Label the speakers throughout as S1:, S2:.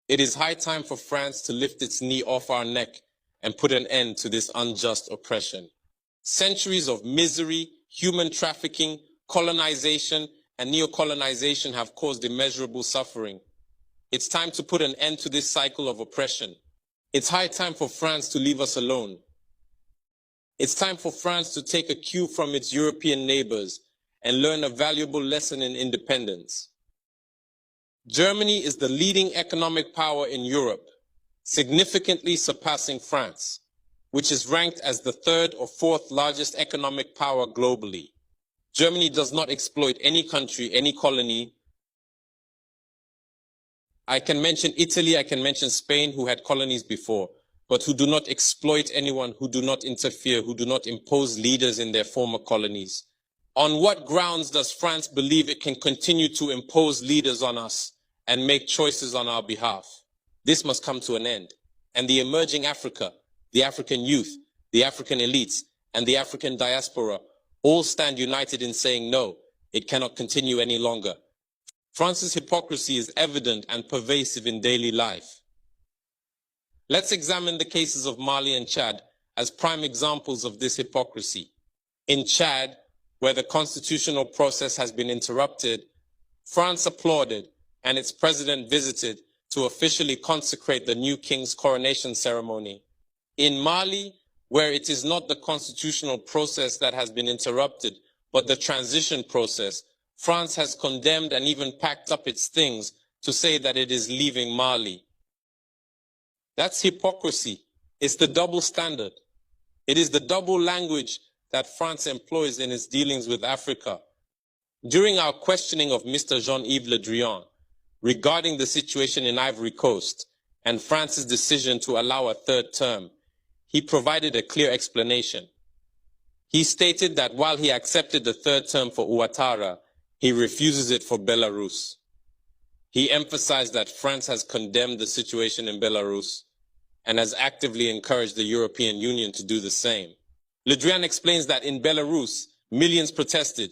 S1: It is high time for France to lift its knee off our neck and put an end to this unjust oppression. Centuries of misery, human trafficking, colonization, and neocolonization have caused immeasurable suffering. It's time to put an end to this cycle of oppression. It's high time for France to leave us alone. It's time for France to take a cue from its European neighbors and learn a valuable lesson in independence. Germany is the leading economic power in Europe, significantly surpassing France, which is ranked as the third or fourth largest economic power globally. Germany does not exploit any country, any colony. I can mention Italy, I can mention Spain, who had colonies before, but who do not exploit anyone, who do not interfere, who do not impose leaders in their former colonies. On what grounds does France believe it can continue to impose leaders on us and make choices on our behalf? This must come to an end. And the emerging Africa, the African youth, the African elites, and the African diaspora all stand united in saying no, it cannot continue any longer. France's hypocrisy is evident and pervasive in daily life. Let's examine the cases of Mali and Chad as prime examples of this hypocrisy. In Chad, where the constitutional process has been interrupted, France applauded and its president visited to officially consecrate the new king's coronation ceremony. In Mali, where it is not the constitutional process that has been interrupted, but the transition process, France has condemned and even packed up its things to say that it is leaving Mali. That's hypocrisy. It's the double standard. It is the double language that France employs in its dealings with Africa. During our questioning of Mr. Jean-Yves Le Drian regarding the situation in Ivory Coast and France's decision to allow a third term, he provided a clear explanation. He stated that while he accepted the third term for Ouattara, he refuses it for Belarus. He emphasized that France has condemned the situation in Belarus and has actively encouraged the European Union to do the same. Le Drian explains that in Belarus, millions protested,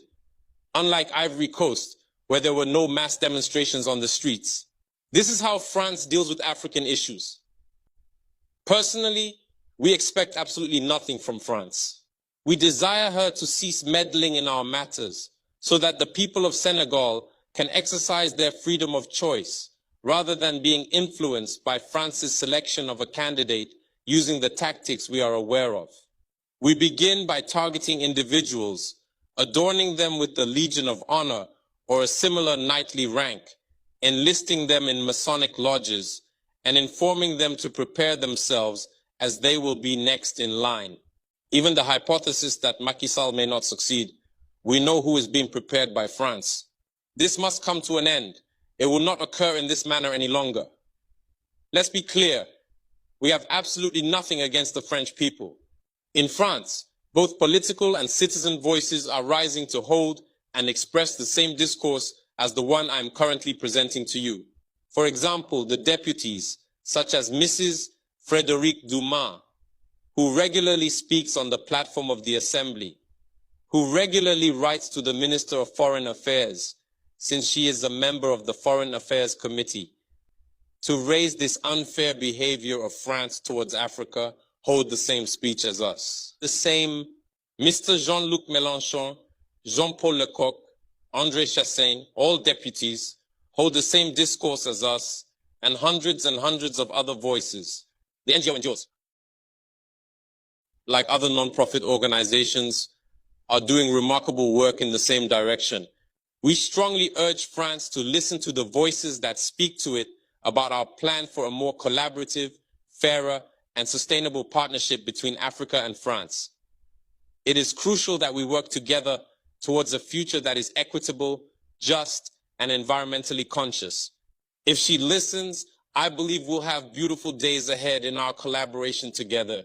S1: unlike Ivory Coast, where there were no mass demonstrations on the streets. This is how France deals with African issues. Personally, we expect absolutely nothing from France. We desire her to cease meddling in our matters so that the people of Senegal can exercise their freedom of choice rather than being influenced by France's selection of a candidate using the tactics we are aware of. We begin by targeting individuals, adorning them with the Legion of Honor or a similar knightly rank, enlisting them in Masonic lodges, and informing them to prepare themselves as they will be next in line. Even the hypothesis that Macky Sall may not succeed, we know who is being prepared by France. This must come to an end. It will not occur in this manner any longer. Let's be clear. We have absolutely nothing against the French people. In France, both political and citizen voices are rising to hold and express the same discourse as the one I am currently presenting to you. For example, the deputies, such as Mrs. Frédérique Dumas, who regularly speaks on the platform of the Assembly, who regularly writes to the Minister of Foreign Affairs, since she is a member of the Foreign Affairs Committee, to raise this unfair behavior of France towards Africa, hold the same speech as us. The same Mr. Jean-Luc Mélenchon, Jean-Paul Lecoq, André Chassaigne, all deputies, hold the same discourse as us, and hundreds of other voices. The NGOs, like other non-profit organizations, are doing remarkable work in the same direction. We strongly urge France to listen to the voices that speak to it about our plan for a more collaborative, fairer, and sustainable partnership between Africa and France. It is crucial that we work together towards a future that is equitable, just, and environmentally conscious. If she listens, I believe we'll have beautiful days ahead in our collaboration together.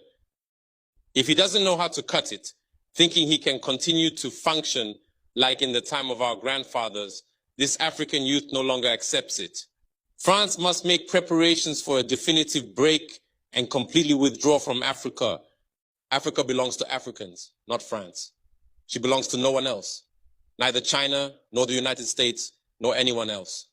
S1: If he doesn't know how to cut it, thinking he can continue to function like in the time of our grandfathers, this African youth no longer accepts it. France must make preparations for a definitive break and completely withdraw from Africa. Africa belongs to Africans, not France. She belongs to no one else, neither China, nor the United States, nor anyone else.